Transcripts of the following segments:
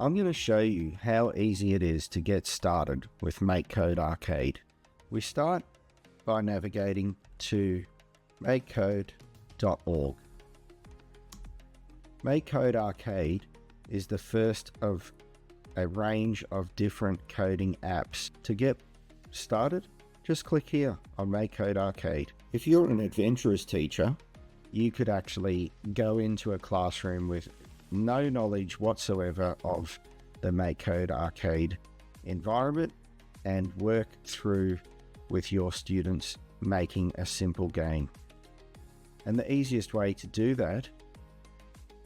I'm going to show you how easy it is to get started with MakeCode Arcade. We start by navigating to MakeCode.org. MakeCode Arcade is the first of a range of different coding apps. To get started, just click here on MakeCode Arcade. If you're an adventurous teacher, you could actually go into a classroom with no knowledge whatsoever of the MakeCode Arcade environment and work through with your students making a simple game. And the easiest way to do that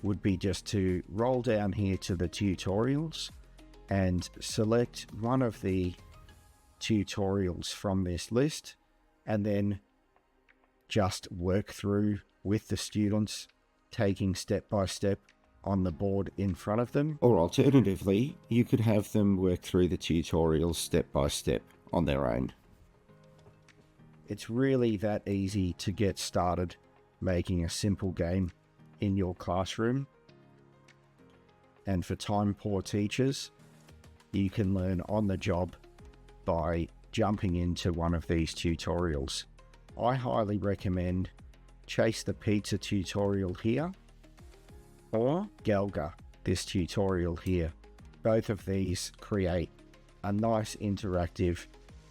would be just to roll down here to the tutorials and select one of the tutorials from this list and then just work through with the students, taking step by step on the board in front of them. Or alternatively, you could have them work through the tutorials step by step on their own. It's really that easy to get started making a simple game in your classroom. And for time-poor teachers, you can learn on the job by jumping into one of these tutorials. I highly recommend Chase the Pizza tutorial here, or Galga, this tutorial here. Both of these create a nice interactive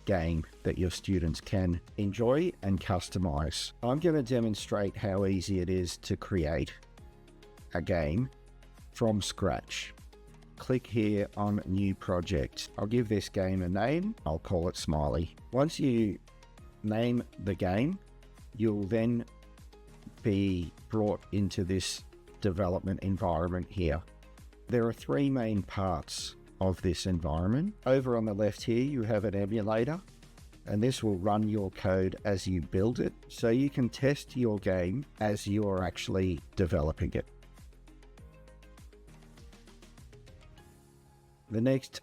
game that your students can enjoy and customize. I'm going to demonstrate how easy it is to create a game from scratch. Click here on New Project. I'll give this game a name. I'll call it Smiley. Once you name the game, you'll then be brought into this development environment here. There are three main parts of this environment. Over on the left here, you have an emulator, and this will run your code as you build it, so you can test your game as you are actually developing it. The next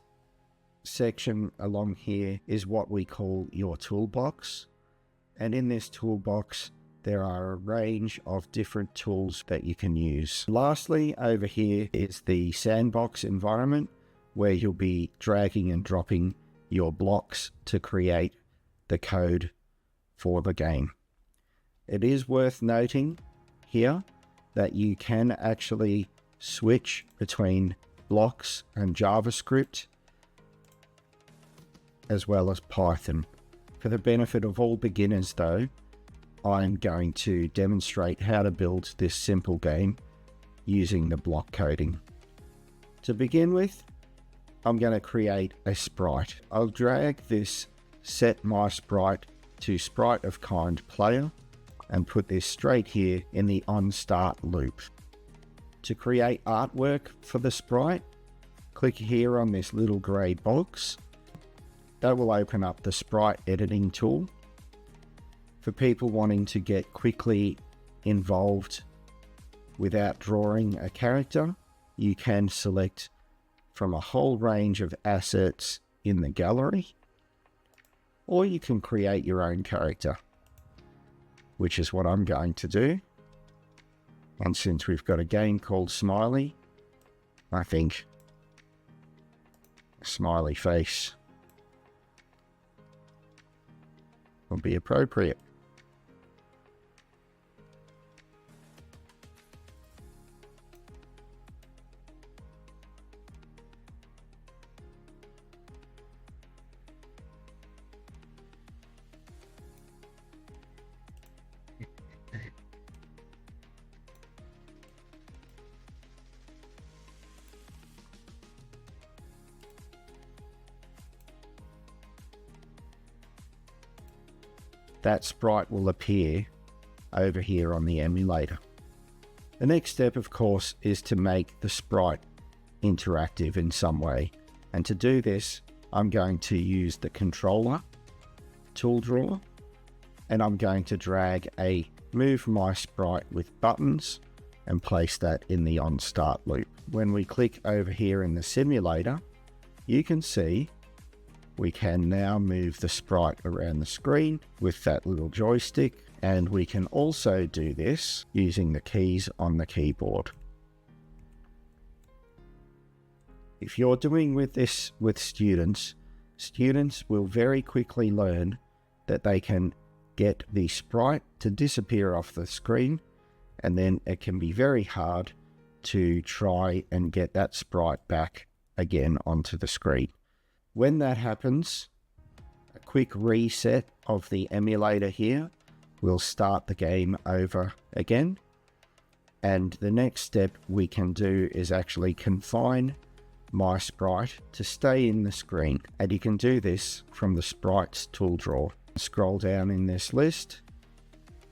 section along here is what we call your toolbox, and in this toolbox there are a range of different tools that you can use. Lastly, over here is the Sandbox environment, where you'll be dragging and dropping your blocks to create the code for the game. It is worth noting here that you can actually switch between blocks and JavaScript, as well as Python. For the benefit of all beginners though, I'm going to demonstrate how to build this simple game using the block coding. To begin with, I'm going to create a sprite. I'll drag this set my sprite to sprite of kind player and put this straight here in the onStart loop. To create artwork for the sprite, click here on this little grey box. That will open up the sprite editing tool. For people wanting to get quickly involved without drawing a character, you can select from a whole range of assets in the gallery, or you can create your own character, which is what I'm going to do. And since we've got a game called Smiley, I think a smiley face will be appropriate. That sprite will appear over here on the emulator. The next step, of course, is to make the sprite interactive in some way. And to do this, I'm going to use the controller tool drawer, and I'm going to drag a Move My Sprite with buttons and place that in the onStart loop. When we click over here in the simulator, you can see we can now move the sprite around the screen with that little joystick, and we can also do this using the keys on the keyboard. If you're doing this with students, students will very quickly learn that they can get the sprite to disappear off the screen, and then it can be very hard to try and get that sprite back again onto the screen. When that happens, a quick reset of the emulator here will start the game over again. And the next step we can do is actually confine my sprite to stay in the screen. And you can do this from the sprites tool drawer. Scroll down in this list,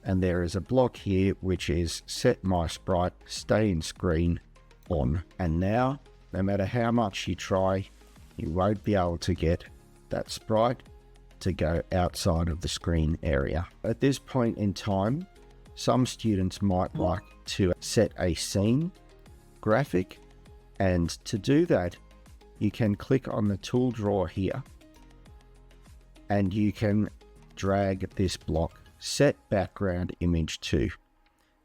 and there is a block here which is set my sprite stay in screen on. And now, no matter how much you try, you won't be able to get that sprite to go outside of the screen area. At this point in time, some students might like to set a scene graphic, and to do that, you can click on the tool drawer here, and you can drag this block, set background image to.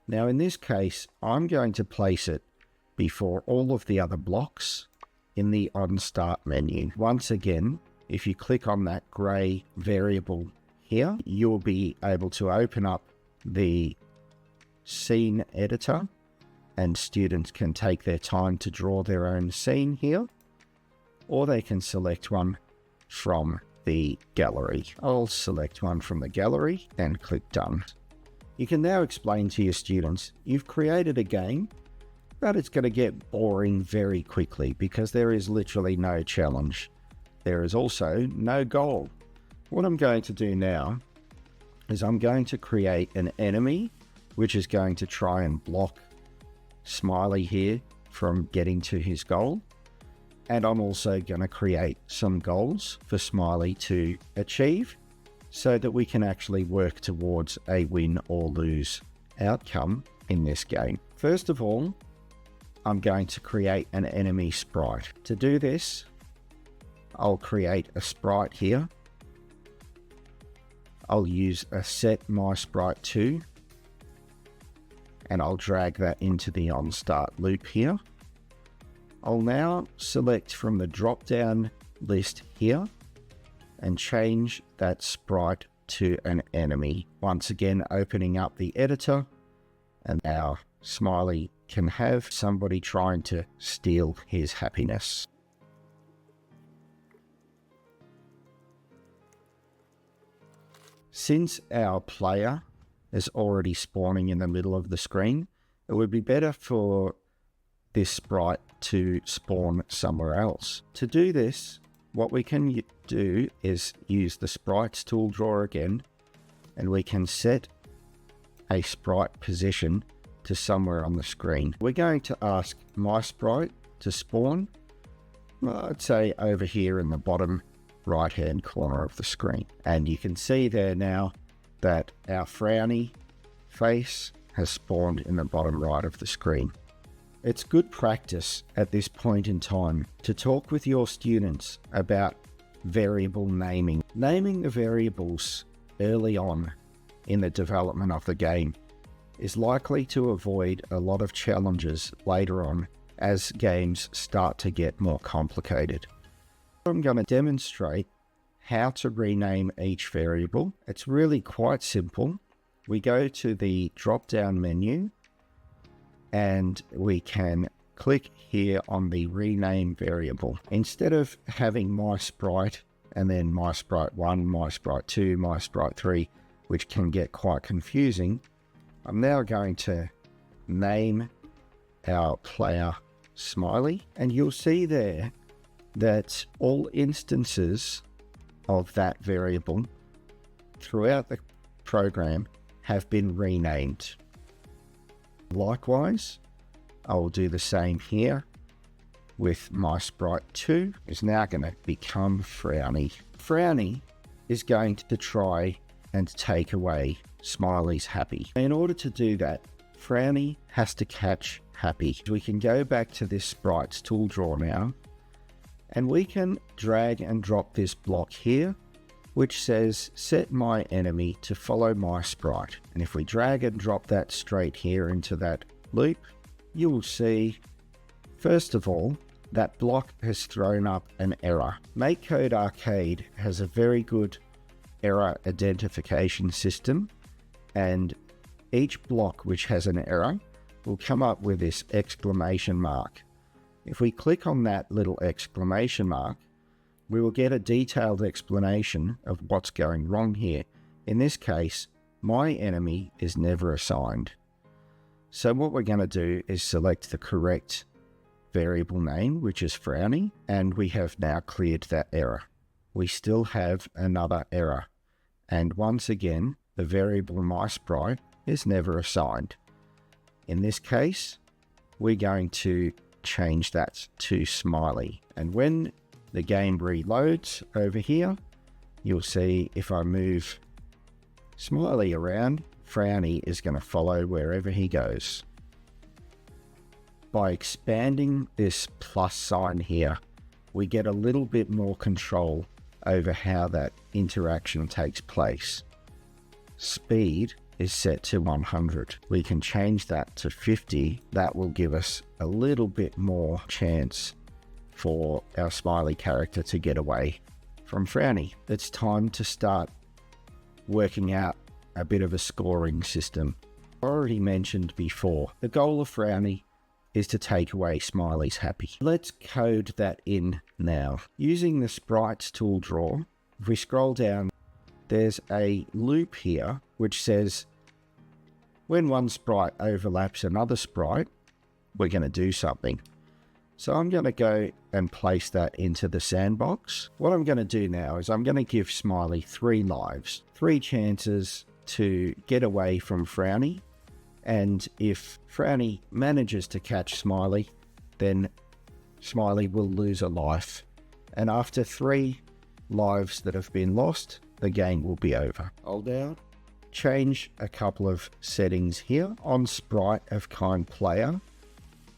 Now in this case, I'm going to place it before all of the other blocks in the on start menu. Once again, if you click on that gray variable here, you'll be able to open up the scene editor, and students can take their time to draw their own scene here, or they can select one from the gallery. I'll select one from the gallery and click done. You can now explain to your students you've created a game, but it's going to get boring very quickly because there is literally no challenge. There is also no goal. What I'm going to do now is I'm going to create an enemy which is going to try and block Smiley here from getting to his goal. And I'm also going to create some goals for Smiley to achieve so that we can actually work towards a win or lose outcome in this game. First of all, I'm going to create an enemy sprite. To do this, I'll create a sprite here. I'll use a set my sprite to, and I'll drag that into the on start loop here. I'll now select from the drop down list here and change that sprite to an enemy. Once again, opening up the editor, and our Smiley can have somebody trying to steal his happiness. Since our player is already spawning in the middle of the screen, it would be better for this sprite to spawn somewhere else. To do this, what we can do is use the sprites tool drawer again, and we can set a sprite position to somewhere on the screen. We're going to ask my sprite to spawn, I'd say over here in the bottom right hand corner of the screen. And you can see there now that our frowny face has spawned in the bottom right of the screen. It's good practice at this point in time to talk with your students about variable naming. Naming the variables early on in the development of the game is likely to avoid a lot of challenges later on as games start to get more complicated. I'm going to demonstrate how to rename each variable. It's really quite simple. We go to the drop-down menu and we can click here on the rename variable. Instead of having my sprite and then my sprite 1, my sprite 2, my sprite 3, which can get quite confusing, I'm now going to name our player Smiley, and you'll see there that all instances of that variable throughout the program have been renamed. Likewise, I will do the same here with my sprite 2 is now going to become Frowny. Frowny is going to try and take away Smiley's happy. In order to do that, Frowny has to catch happy. We can go back to this sprites tool drawer now, and we can drag and drop this block here, which says set my enemy to follow my sprite. And if we drag and drop that straight here into that loop, you will see, first of all, that block has thrown up an error. MakeCode Arcade has a very good error identification system, and each block which has an error will come up with this exclamation mark. If we click on that little exclamation mark, we will get a detailed explanation of what's going wrong here. In this case, my enemy is never assigned. So what we're going to do is select the correct variable name, which is Frowny, and we have now cleared that error. We still have another error, and once again, the variable my sprite is never assigned. In this case, we're going to change that to Smiley, and when the game reloads over here, you'll see if I move Smiley around, Frowny is going to follow wherever he goes. By expanding this plus sign here, we get a little bit more control over how that interaction takes place. Speed is set to 100. We can change that to 50. That will give us a little bit more chance for our Smiley character to get away from Frowny. It's time to start working out a bit of a scoring system. I already mentioned before, the goal of Frowny is to take away Smiley's happy. Let's code that in now. Using the sprites tool drawer, if we scroll down, there's a loop here which says when one sprite overlaps another sprite, we're going to do something. So I'm going to go and place that into the sandbox. What I'm going to do now is I'm going to give Smiley 3 lives, 3 chances to get away from Frowny. And if Frowny manages to catch Smiley, then Smiley will lose a life. And after 3 lives that have been lost, the game will be over. Hold down. Change a couple of settings here. On sprite of kind player,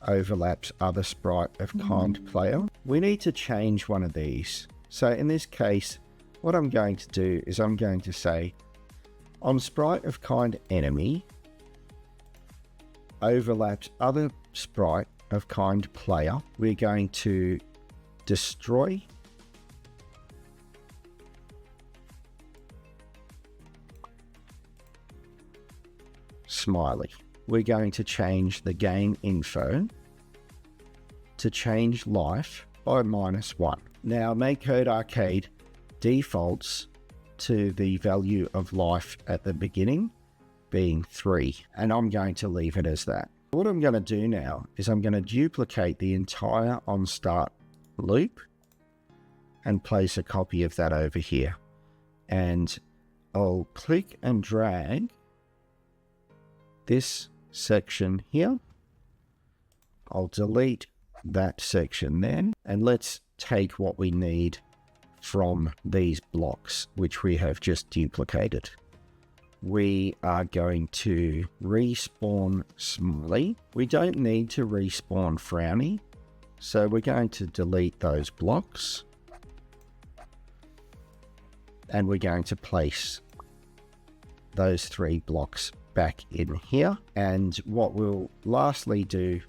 overlaps other sprite of kind player. We need to change one of these. So in this case, what I'm going to do is I'm going to say on sprite of kind enemy, overlaps other sprite of kind player, we're going to destroy Smiley. We're going to change the game info to change life by -1. Now, MakeCode Arcade defaults to the value of life at the beginning being 3, and I'm going to leave it as that. What I'm going to do now is I'm going to duplicate the entire onStart loop and place a copy of that over here. And I'll click and drag this section here. I'll delete that section then, and let's take what we need from these blocks which we have just duplicated. We are going to respawn Smiley. We don't need to respawn Frowny, so we're going to delete those blocks, and we're going to place those 3 blocks back in here. And what we'll lastly do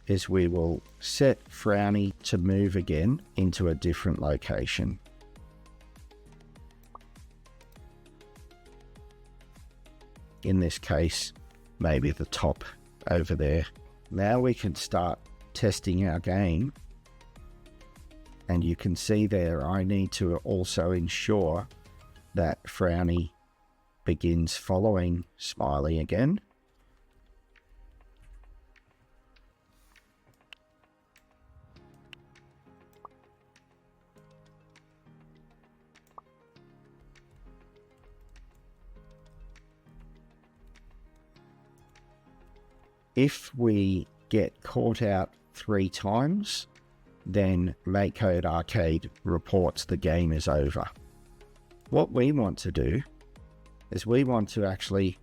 is we will set Frowny to move again into a different location. In this case, maybe the top over there. Now we can start testing our game, and you can see there I need to also ensure that Frowny begins following Smiley again. If we get caught out 3 times, then MakeCode Arcade reports the game is over. What we want to do is we want to actually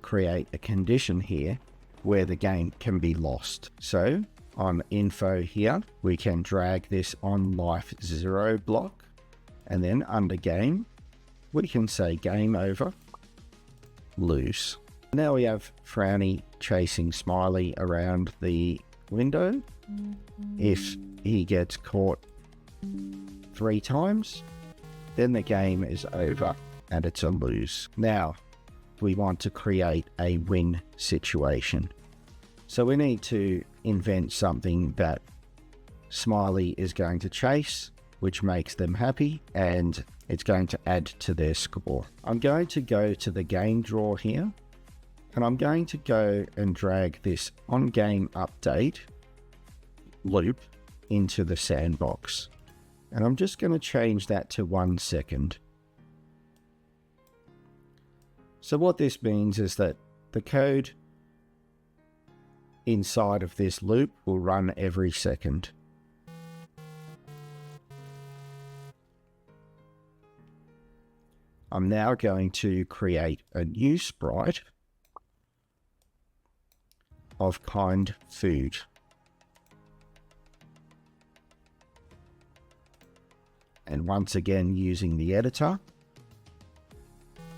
create a condition here where the game can be lost. So on info here, we can drag this on life 0 block, and then under game, we can say game over, lose. Now we have Frowny chasing Smiley around the window. If he gets caught 3 times, then the game is over and it's a lose. Now, we want to create a win situation. So we need to invent something that Smiley is going to chase, which makes them happy, and it's going to add to their score. I'm going to go to the game drawer here, and I'm going to go and drag this on-game update loop into the sandbox. And I'm just going to change that to 1 second. So what this means is that the code inside of this loop will run every second. I'm now going to create a new sprite of kind food. And once again, using the editor,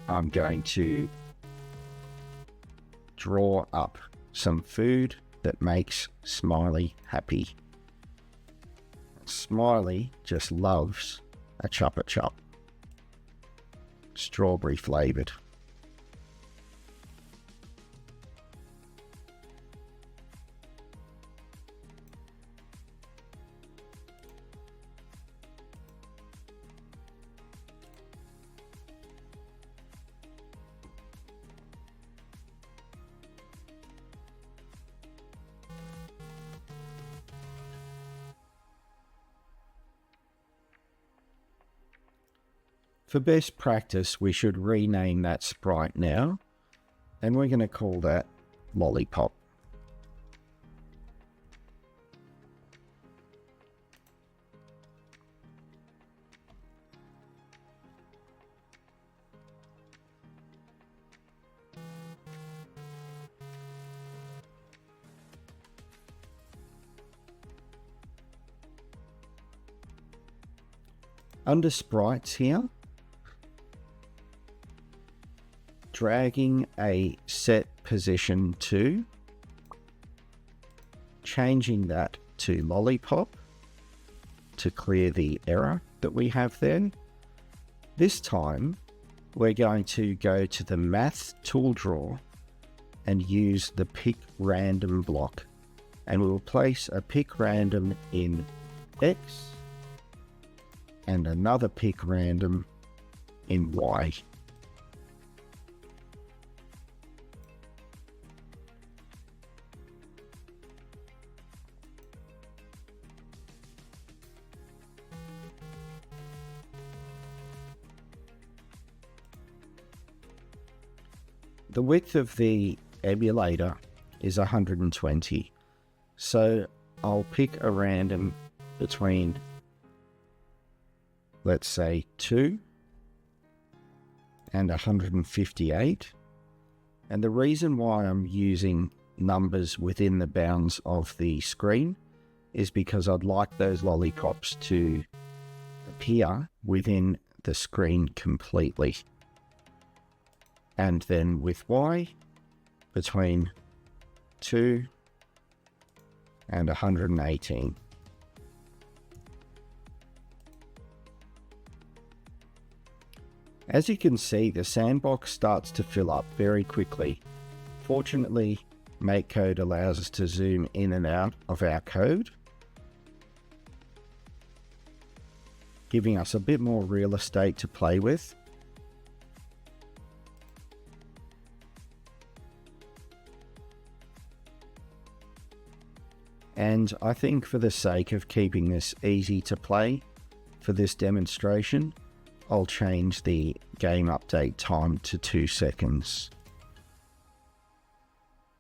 I'm going to draw up some food that makes Smiley happy. Smiley just loves a Chupa Chup, strawberry flavored. For best practice, we should rename that sprite now, and we're going to call that Lollipop. Under sprites here, dragging a set position to, changing that to Lollipop to clear the error that we have there. This time, we're going to go to the math tool drawer and use the pick random block. And we will place a pick random in X and another pick random in Y. The width of the emulator is 120, so I'll pick a random between, let's say, 2 and 158. And the reason why I'm using numbers within the bounds of the screen is because I'd like those lollipops to appear within the screen completely. And then with Y, between 2 and 118. As you can see, the sandbox starts to fill up very quickly. Fortunately, MakeCode allows us to zoom in and out of our code, giving us a bit more real estate to play with. And I think for the sake of keeping this easy to play for this demonstration, I'll change the game update time to 2 seconds.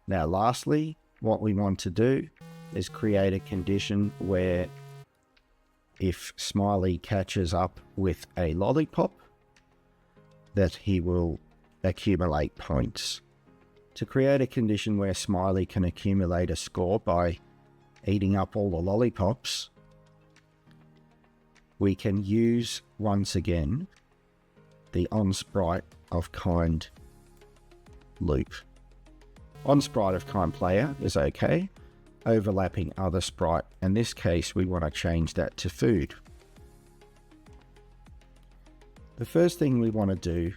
Now lastly, what we want to do is create a condition where if Smiley catches up with a lollipop, that he will accumulate points. To create a condition where Smiley can accumulate a score by eating up all the lollipops, we can use, once again, the onSprite of kind loop. OnSprite of kind player is okay, overlapping other sprite. In this case, we want to change that to food. The first thing we want to do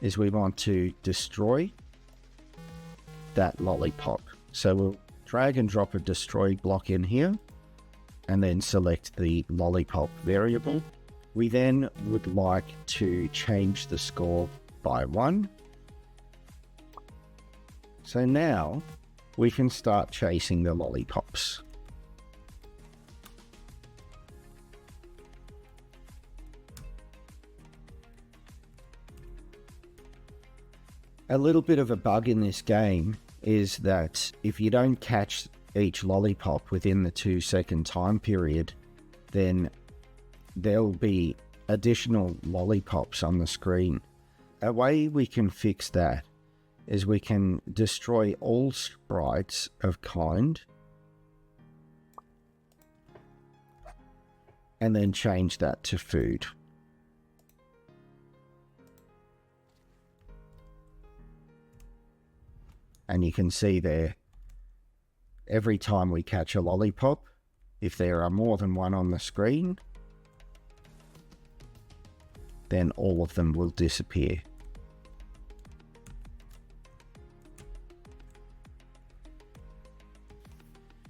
is we want to destroy that lollipop. So we'll drag and drop a destroy block in here and then select the lollipop variable. We then would like to change the score by 1. So now we can start chasing the lollipops. A little bit of a bug in this game is that if you don't catch each lollipop within the 2-second time period, then there'll be additional lollipops on the screen. A way we can fix that is we can destroy all sprites of kind and then change that to food. And you can see there, every time we catch a lollipop, if there are more than one on the screen, then all of them will disappear.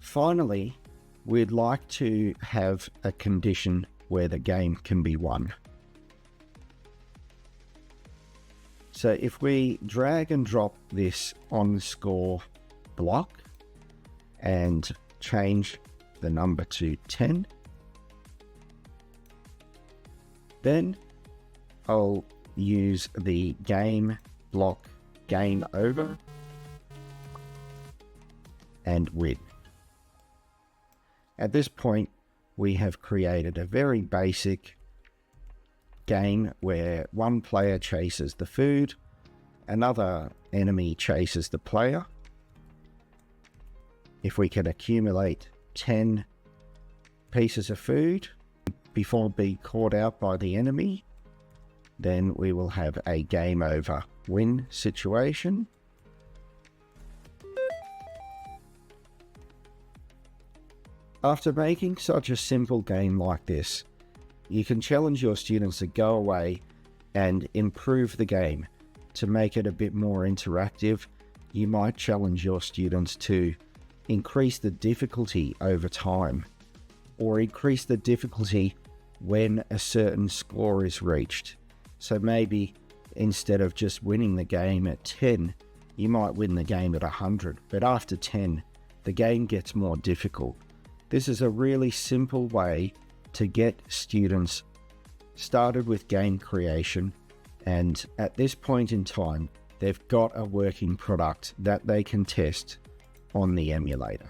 Finally, we'd like to have a condition where the game can be won. So if we drag and drop this on score block and change the number to 10, then I'll use the game block game over and win. At this point, we have created a very basic game where one player chases the food, another enemy chases the player. If we can accumulate 10 pieces of food before being caught out by the enemy, then we will have a game over win situation. After making such a simple game like this, you can challenge your students to go away and improve the game. To make it a bit more interactive, you might challenge your students to increase the difficulty over time, or increase the difficulty when a certain score is reached. So maybe instead of just winning the game at 10, you might win the game at 100, but after 10, the game gets more difficult. This is a really simple way to get students started with game creation, and at this point in time, they've got a working product that they can test on the emulator.